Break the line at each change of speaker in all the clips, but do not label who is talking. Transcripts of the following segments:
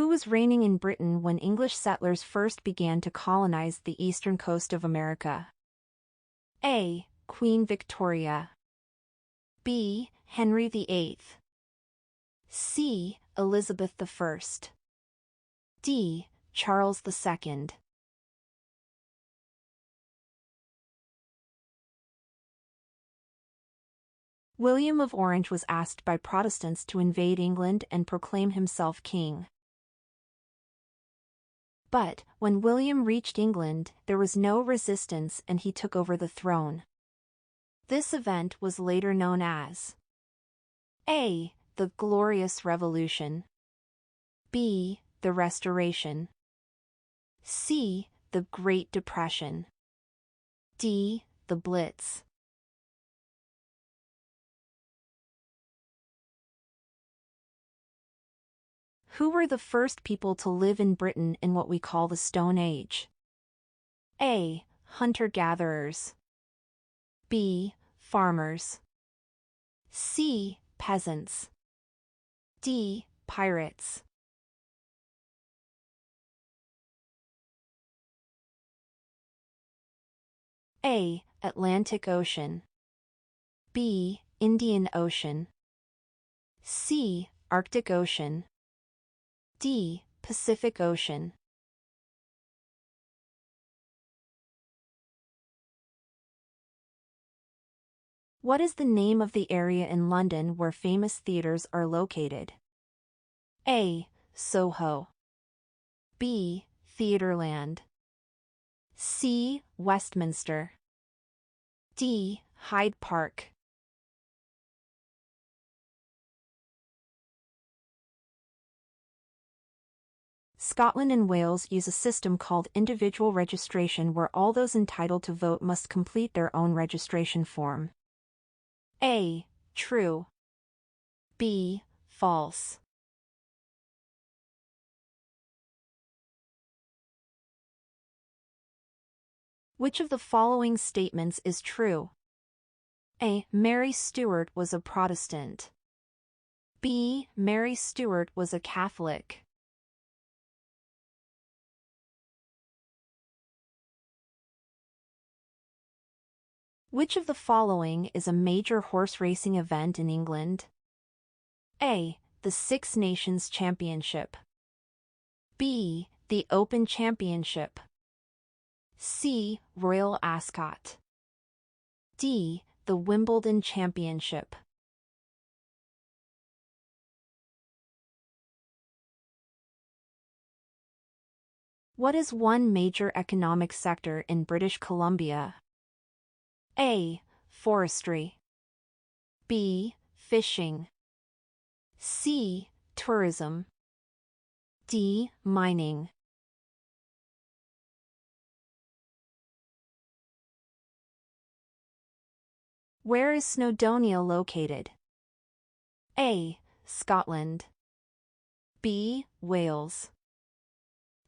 Who was reigning in Britain when English settlers first began to colonize the eastern coast of America? A. Queen Victoria. B. Henry VIII. C. Elizabeth I. D. Charles II. William of Orange was asked by Protestants to invade England and proclaim himself king. But, when William reached England, there was no resistance and he took over the throne. This event was later known as A. The Glorious Revolution. B. The Restoration. C. The Great Depression. D. The Blitz. Who were the first people to live in Britain in what we call the Stone Age? A. Hunter-gatherers. B. Farmers. C. Peasants. D. Pirates. A. Atlantic Ocean. B. Indian Ocean. C. Arctic Ocean. D. Pacific Ocean. What is the name of the area in London where famous theatres are located? A. Soho. B. Theatreland. C. Westminster. D. Hyde Park. Scotland and Wales use a system called individual registration where all those entitled to vote must complete their own registration form. A. True. B. False. Which of the following statements is true? A. Mary Stuart was a Protestant. B. Mary Stuart was a Catholic. Which of the following is a major horse racing event in England? A. The Six Nations Championship. B. The Open Championship. C. Royal Ascot. D. The Wimbledon Championship. What is one major economic sector in British Columbia? A. Forestry. B. Fishing. C. Tourism. D. Mining. Where is Snowdonia located? A. Scotland. B. Wales.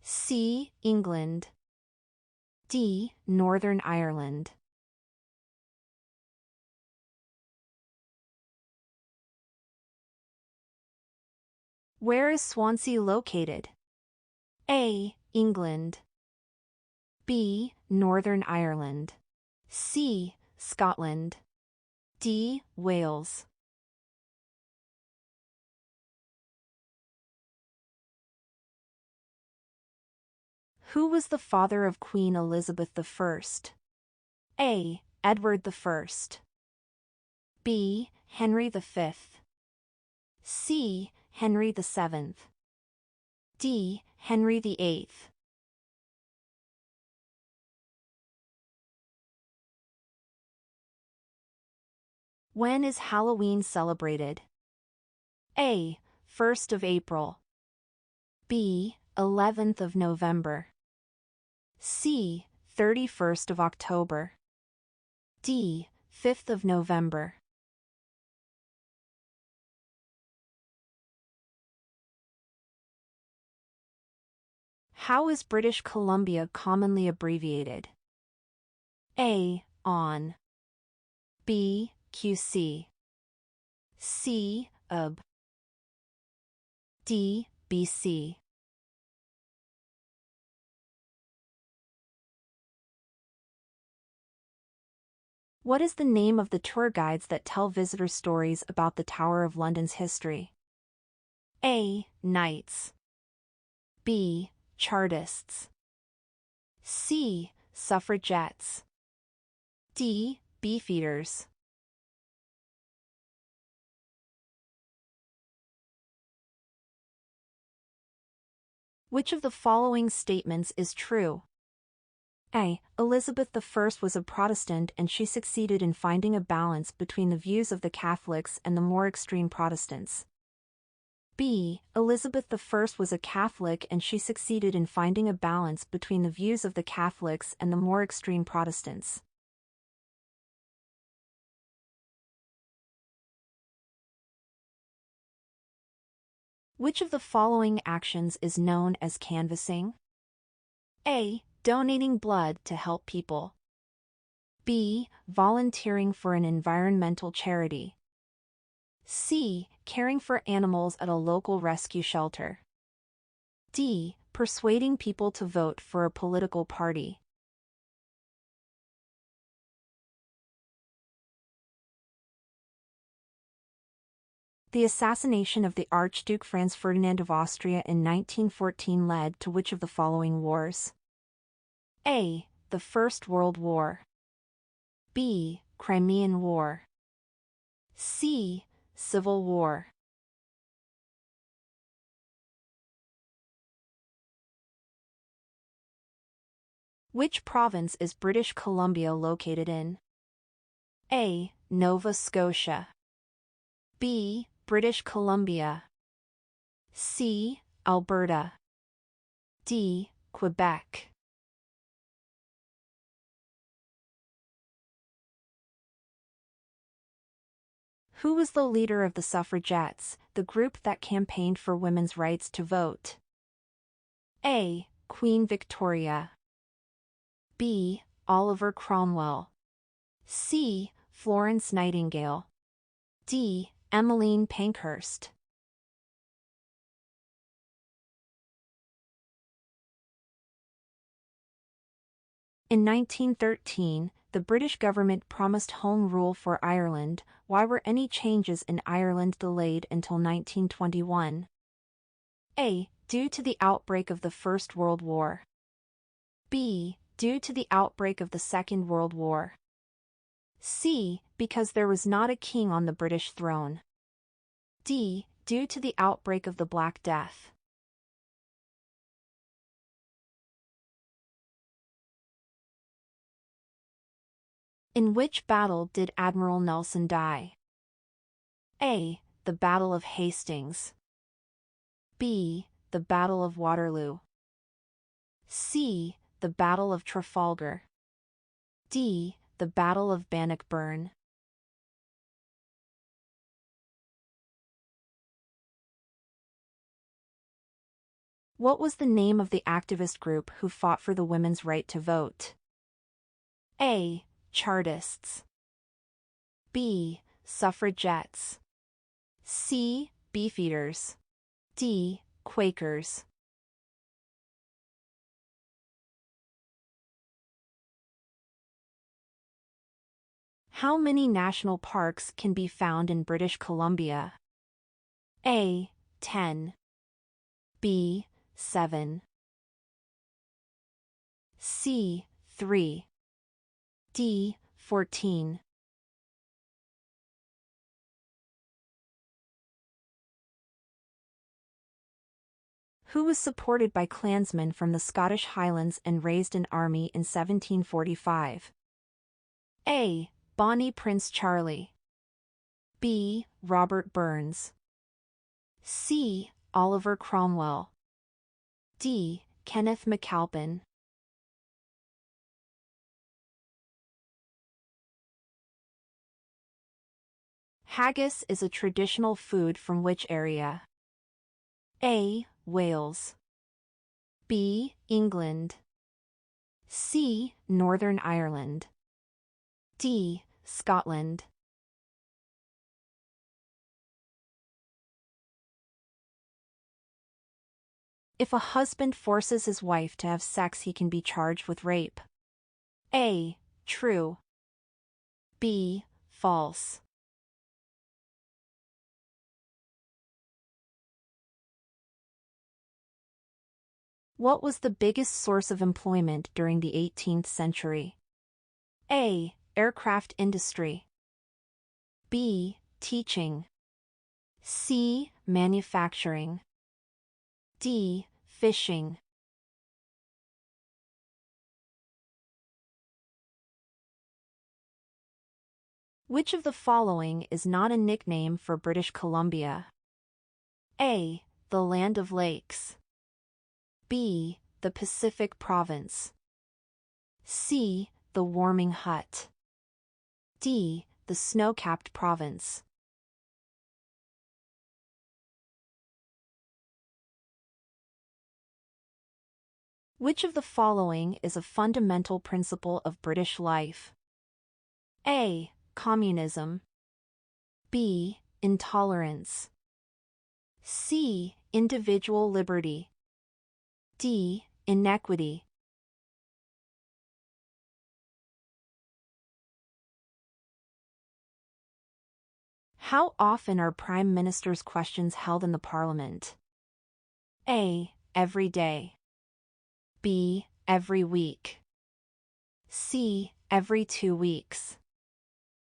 C. England. D. Northern Ireland. Where is Swansea located? A. England. B. Northern Ireland. C. Scotland. D. Wales. Who was the father of Queen Elizabeth I? A. Edward I. B. Henry V. C. Henry VII. D. Henry VIII. When is Halloween celebrated? A. 1st of April. B. 11th of November. C. 31st of October. D. 5th of November. How is British Columbia commonly abbreviated? A. On. B. QC. C. UB. D. BC. What is the name of the tour guides that tell visitors stories about the Tower of London's history? A. Knights. B. Chartists. C. Suffragettes. D. Beefeaters. Which of the following statements is true? A. Elizabeth I was a Protestant and she succeeded in finding a balance between the views of the Catholics and the more extreme Protestants. B. Elizabeth I was a Catholic and she succeeded in finding a balance between the views of the Catholics and the more extreme Protestants. Which of the following actions is known as canvassing? A. Donating blood to help people. B. Volunteering for an environmental charity. C. Caring for animals at a local rescue shelter. D. Persuading people to vote for a political party. The assassination of the Archduke Franz Ferdinand of Austria in 1914 led to which of the following wars? A. The First World War. B. Crimean War. C. Civil War. Which province is British Columbia located in? A. Nova Scotia. B. British Columbia. C. Alberta. D. Quebec. Who was the leader of the suffragettes, the group that campaigned for women's rights to vote? A. Queen Victoria. B. Oliver Cromwell. C. Florence Nightingale. D. Emmeline Pankhurst. In 1913, the British government promised Home Rule for Ireland. Why were any changes in Ireland delayed until 1921? A. Due to the outbreak of the First World War. B. Due to the outbreak of the Second World War. C. Because there was not a king on the British throne. D. Due to the outbreak of the Black Death. In which battle did Admiral Nelson die? A. The Battle of Hastings. B. The Battle of Waterloo. C. The Battle of Trafalgar. D. The Battle of Bannockburn. What was the name of the activist group who fought for the women's right to vote? A. Chartists. B. Suffragettes. C. Beefeaters. D. Quakers. How many national parks can be found in British Columbia? A. 10. B. 7. C. 3. D. 14. Who was supported by clansmen from the Scottish Highlands and raised an army in 1745? A. Bonnie Prince Charlie. B. Robert Burns. C. Oliver Cromwell. D. Kenneth MacAlpin. Haggis is a traditional food from which area? A. Wales. B. England. C. Northern Ireland. D. Scotland. If a husband forces his wife to have sex, he can be charged with rape. A. True. B. False. What was the biggest source of employment during the 18th century? A. Aircraft industry. B. Teaching. C. Manufacturing. D. Fishing. Which of the following is not a nickname for British Columbia? A. The Land of Lakes. B. The Pacific Province. C. The Warming Hut. D. The Snow-Capped Province. Which of the following is a fundamental principle of British life? A. Communism. B. Intolerance. C. Individual liberty. D. Inequity. How often are Prime Minister's questions held in the Parliament? A. Every day. B. Every week. C. Every 2 weeks.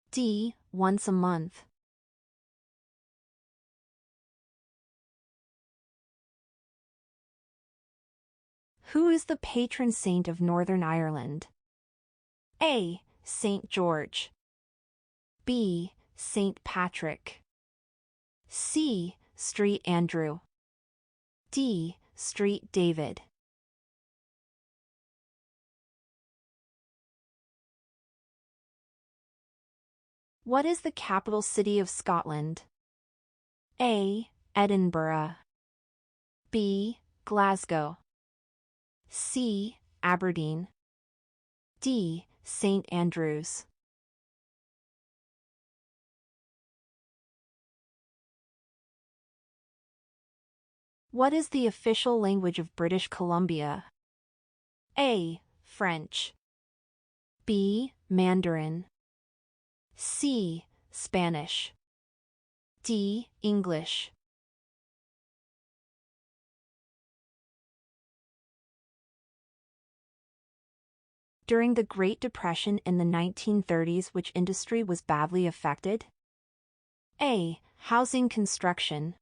D. Once a month. Who is the patron saint of Northern Ireland? A. Saint George. B. Saint Patrick. C. Street Andrew. D. Street David. What is the capital city of Scotland? A. Edinburgh. B. Glasgow. C. Aberdeen. D. St. Andrews. What is the official language of British Columbia? A. French. B. Mandarin. C. Spanish. D. English. During the Great Depression in the 1930s, which industry was badly affected? A. Housing construction.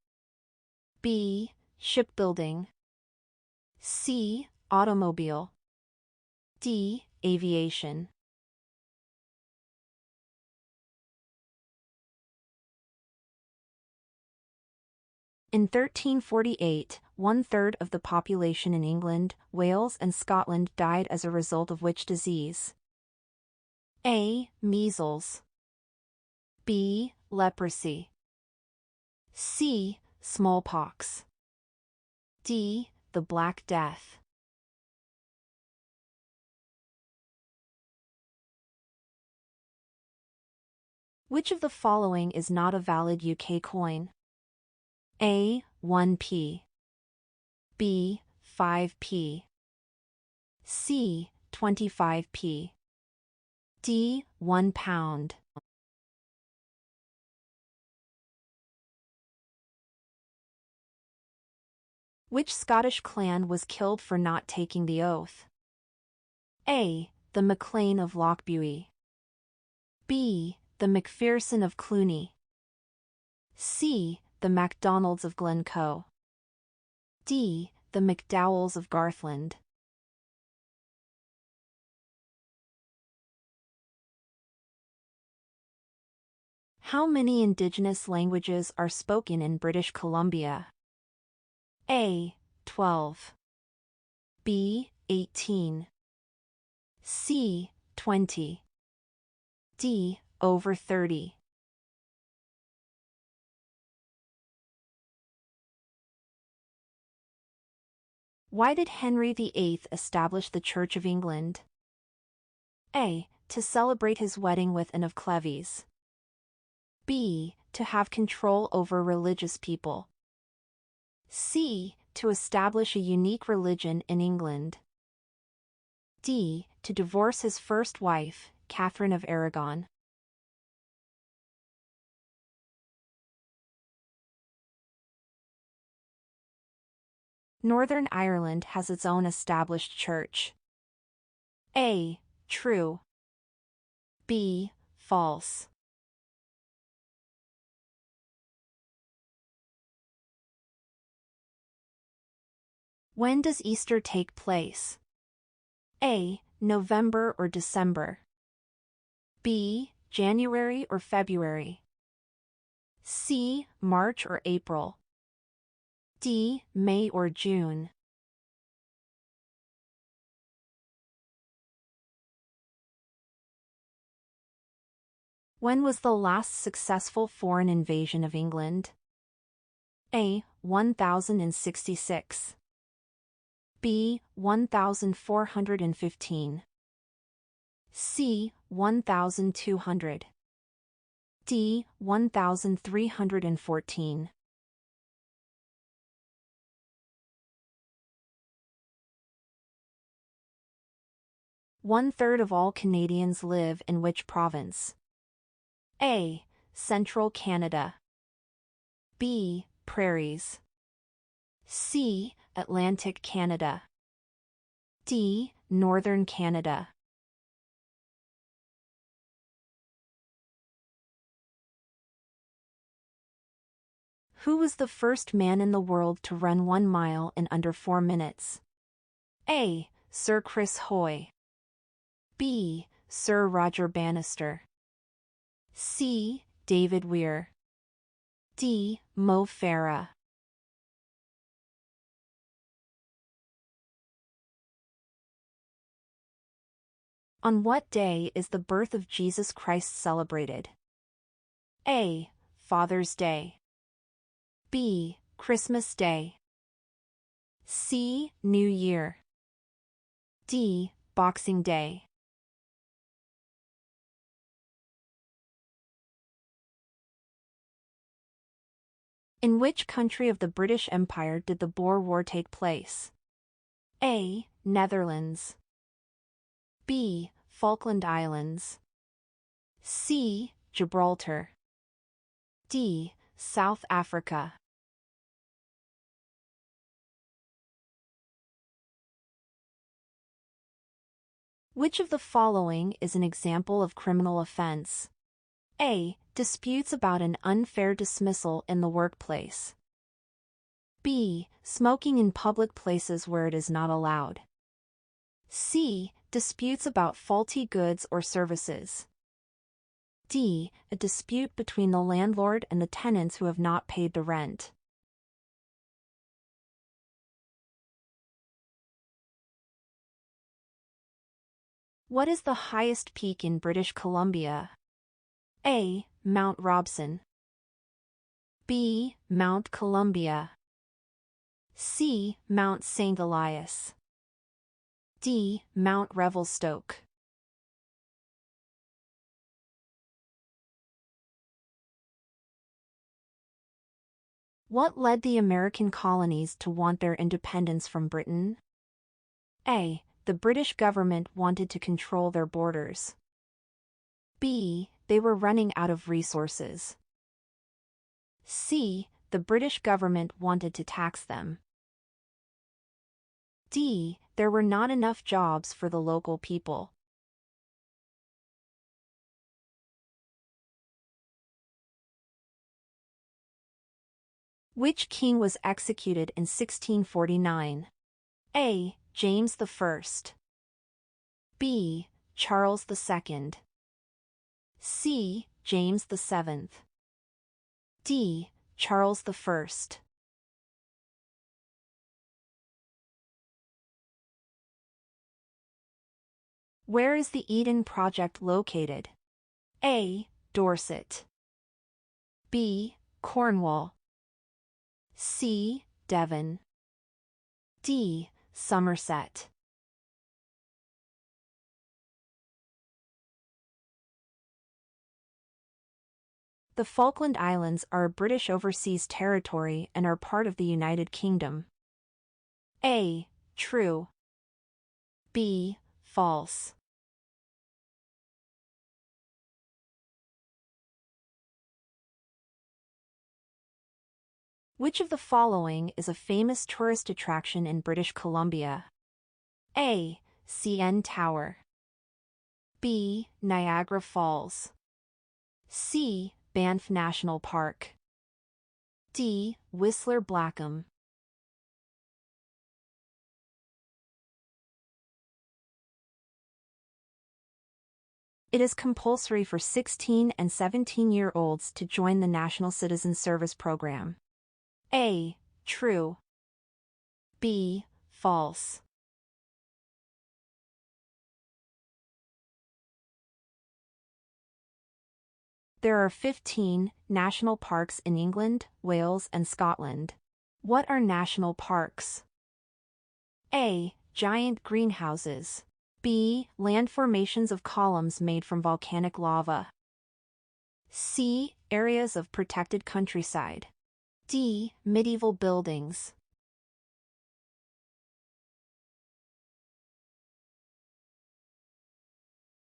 B. Shipbuilding. C. Automobile. D. Aviation. In 1348, 1/3 of the population in England, Wales and Scotland died as a result of which disease? A. Measles. B. Leprosy. C. Smallpox. D. The Black Death. Which of the following is not a valid UK coin? A. 1p. B. 5p. C. 25p. D. 1 pound. Which Scottish clan was killed for not taking the oath? A. The MacLean of Lochbuie. B. The Macpherson of Cluny. C. The MacDonalds of Glencoe. D. The McDowells of Garthland. How many indigenous languages are spoken in British Columbia? A. 12. B. 18. C. 20. D. Over 30. Why did Henry VIII establish the Church of England? A. To celebrate his wedding with Anne of Cleves. B. To have control over religious people. C. To establish a unique religion in England. D. To divorce his first wife, Catherine of Aragon. Northern Ireland has its own established church. A. True. B. False. When does Easter take place? A. November or December. B. January or February. C. March or April. D. May or June. When was the last successful foreign invasion of England? A. 1066. B. 1415. C. 1200. D. 1314. One-third of all Canadians live in which province? A. Central Canada. B. Prairies. C. Atlantic Canada. D. Northern Canada. Who was the first man in the world to run 1 mile in under 4 minutes? A. Sir Chris Hoy. B. Sir Roger Bannister. C. David Weir. D. Mo Farah. On what day is the birth of Jesus Christ celebrated? A. Father's Day. B. Christmas Day. C. New Year. D. Boxing Day. In which country of the British Empire did the Boer War take place? A. Netherlands. B. Falkland Islands. C. Gibraltar. D. South Africa. Which of the following is an example of criminal offense? A. Disputes about an unfair dismissal in the workplace. B. Smoking in public places where it is not allowed. C. Disputes about faulty goods or services. D. A dispute between the landlord and the tenants who have not paid the rent. What is the highest peak in British Columbia? A. Mount Robson. B. Mount Columbia. C. Mount St. Elias. D. Mount Revelstoke. What led the American colonies to want their independence from Britain? A. The British government wanted to control their borders. B. They were running out of resources. C. The British government wanted to tax them. D. There were not enough jobs for the local people. Which king was executed in 1649? A. James I. B. Charles II. C. James VII. D. Charles I. Where is the Eden Project located? A. Dorset. B. Cornwall. C. Devon. D. Somerset. The Falkland Islands are a British overseas territory and are part of the United Kingdom. A. True. B. False. Which of the following is a famous tourist attraction in British Columbia? A. CN Tower. B. Niagara Falls. C. Banff National Park. D. Whistler Blackham. It is compulsory for 16 and 17-year-olds to join the National Citizen Service Program. A. True. B. False. There are 15 national parks in England, Wales, and Scotland. What are national parks? A. Giant greenhouses. B. Land formations of columns made from volcanic lava. C. Areas of protected countryside. D. Medieval buildings.